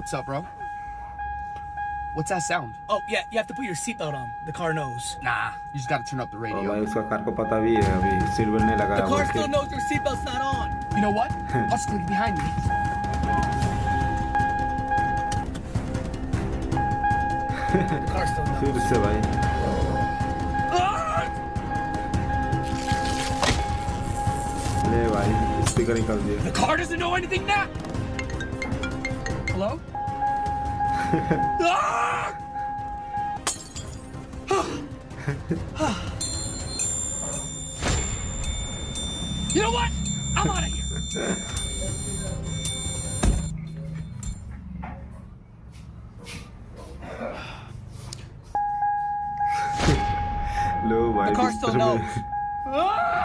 What's up, bro? What's that sound? Oh, yeah, you have to put your seatbelt on. The car knows. Nah, you just gotta turn up the और radio. भाई उसका car को पता भी है अभी seat belt नहीं लगाया The हुआ car है। still knows your seatbelt's not on. You know what? I'll just click behind me. The car still knows. फिर से भाई ले भाई स्पीकर निकाल दिया। The car doesn't know anything now. Hello? Ah! You know what? I'm out of here. लो भाई The car still बिस्तर में- knows.